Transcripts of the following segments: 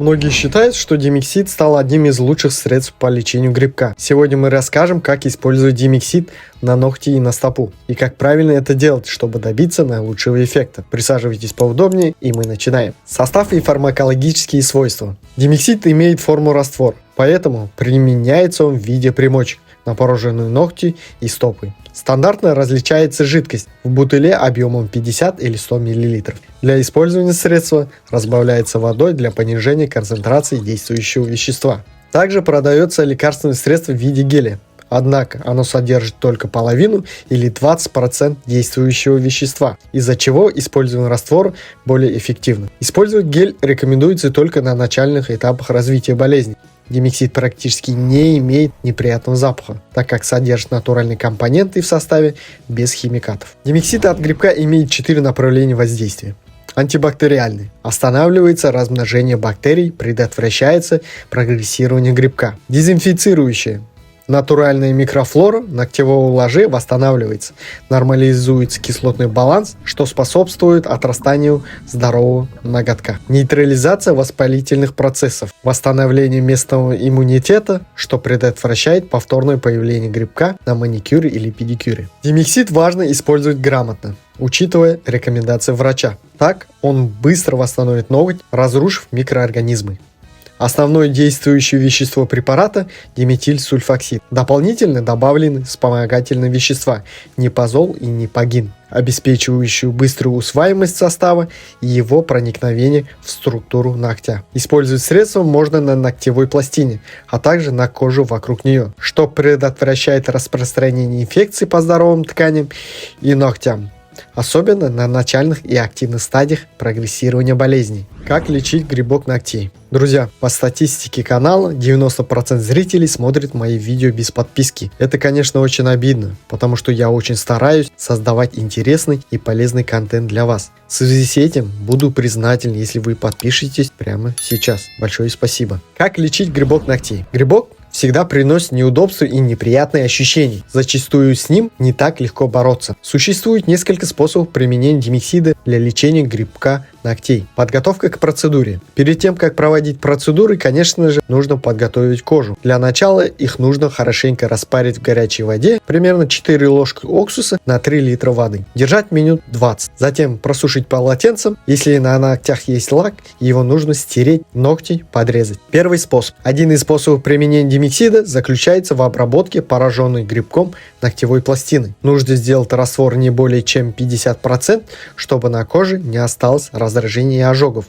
Многие считают, что димексид стал одним из лучших средств по лечению грибка. Сегодня мы расскажем, как использовать димексид на ногти и на стопу, и как правильно это делать, чтобы добиться наилучшего эффекта. Присаживайтесь поудобнее, и мы начинаем. Состав и фармакологические свойства. Димексид имеет форму раствор, поэтому применяется он в виде примочек на пораженные ногти и стопы. Стандартно различается жидкость в бутыле объемом 50 или 100 мл. Для использования средства разбавляется водой для понижения концентрации действующего вещества. Также продается лекарственное средство в виде геля. Однако оно содержит только половину или 20% действующего вещества, из-за чего использование раствора более эффективно. Использовать гель рекомендуется только на начальных этапах развития болезни. Димексид практически не имеет неприятного запаха, так как содержит натуральные компоненты в составе без химикатов. Димексид от грибка имеет 4 направления воздействия. Антибактериальный. Останавливается размножение бактерий, предотвращается прогрессирование грибка. Дезинфицирующее. Натуральная микрофлора ногтевого ложа восстанавливается, нормализуется кислотный баланс, что способствует отрастанию здорового ноготка. Нейтрализация воспалительных процессов, восстановление местного иммунитета, что предотвращает повторное появление грибка на маникюре или педикюре. Димексид важно использовать грамотно, учитывая рекомендации врача. Так он быстро восстановит ноготь, разрушив микроорганизмы. Основное действующее вещество препарата – диметилсульфоксид. Дополнительно добавлены вспомогательные вещества – непозол и непогин, обеспечивающие быструю усваиваемость состава и его проникновение в структуру ногтя. Использовать средство можно на ногтевой пластине, а также на коже вокруг нее, что предотвращает распространение инфекций по здоровым тканям и ногтям, особенно на начальных и активных стадиях прогрессирования болезней. Как лечить грибок ногтей? Друзья, по статистике канала 90% зрителей смотрят мои видео без подписки. Это, конечно, очень обидно, потому что я очень стараюсь создавать интересный и полезный контент для вас. В связи с этим буду признателен, если вы подпишетесь прямо сейчас. Большое спасибо. Как лечить грибок ногтей? Грибок всегда приносит неудобства и неприятные ощущения. Зачастую с ним не так легко бороться. Существует несколько способов применения димексида для лечения грибка ногтей. Подготовка к процедуре. Перед тем, как проводить процедуры, конечно же, нужно подготовить кожу. Для начала их нужно хорошенько распарить в горячей воде, примерно 4 ложки уксуса на 3 литра воды. Держать минут 20. Затем просушить полотенцем. Если на ногтях есть лак, его нужно стереть, ногти подрезать. Первый способ. Один из способов применения димексида заключается в обработке пораженной грибком ногтевой пластины. Нужно сделать раствор не более чем 50%, чтобы на коже не осталось раздражения и ожогов.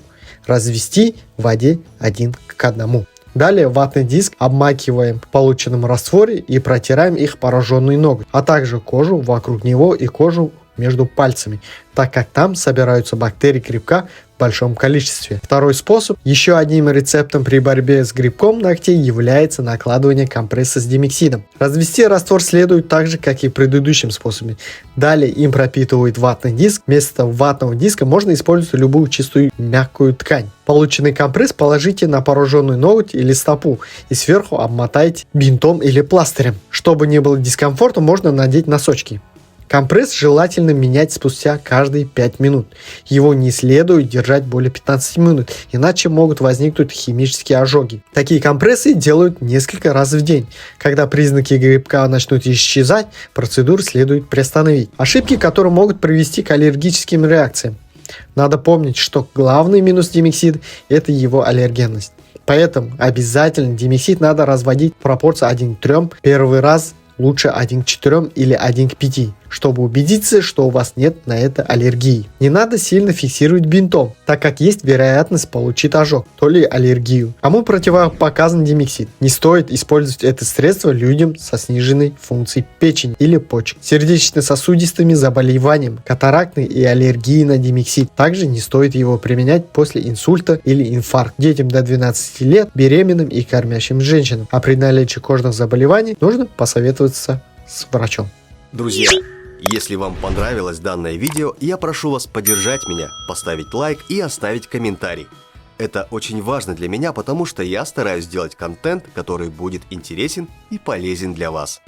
Развести в воде 1 к 1. Далее ватный диск обмакиваем в полученном растворе и протираем их пораженный ноготь, а также кожу вокруг него и кожу между пальцами, так как там собираются бактерии грибка в большом количестве. Второй способ. Еще одним рецептом при борьбе с грибком ногтей является накладывание компресса с димексидом. Развести раствор следует так же, как и в предыдущем способе. Далее им пропитывают ватный диск. Вместо ватного диска можно использовать любую чистую мягкую ткань. Полученный компресс положите на пораженный ноготь или стопу и сверху обмотайте бинтом или пластырем. Чтобы не было дискомфорта, можно надеть носочки. Компресс желательно менять спустя каждые 5 минут. Его не следует держать более 15 минут, иначе могут возникнуть химические ожоги. Такие компрессы делают несколько раз в день. Когда признаки грибка начнут исчезать, процедуру следует приостановить. Ошибки, которые могут привести к аллергическим реакциям. Надо помнить, что главный минус димексида – это его аллергенность. Поэтому обязательно димексид надо разводить в пропорции 1 к 3. Первый раз лучше 1 к 4 или 1 к 5, чтобы убедиться, что у вас нет на это аллергии. Не надо сильно фиксировать бинтом, так как есть вероятность получить ожог, то ли аллергию. Кому противопоказан димексид? Не стоит использовать это средство людям со сниженной функцией печени или почек, сердечно-сосудистыми заболеваниями, катарактной и аллергией на димексид. Также не стоит его применять после инсульта или инфаркта детям до 12 лет, беременным и кормящим женщинам. А при наличии кожных заболеваний нужно посоветоваться с врачом. Друзья, если вам понравилось данное видео, я прошу вас поддержать меня, поставить лайк и оставить комментарий. Это очень важно для меня, потому что я стараюсь делать контент, который будет интересен и полезен для вас.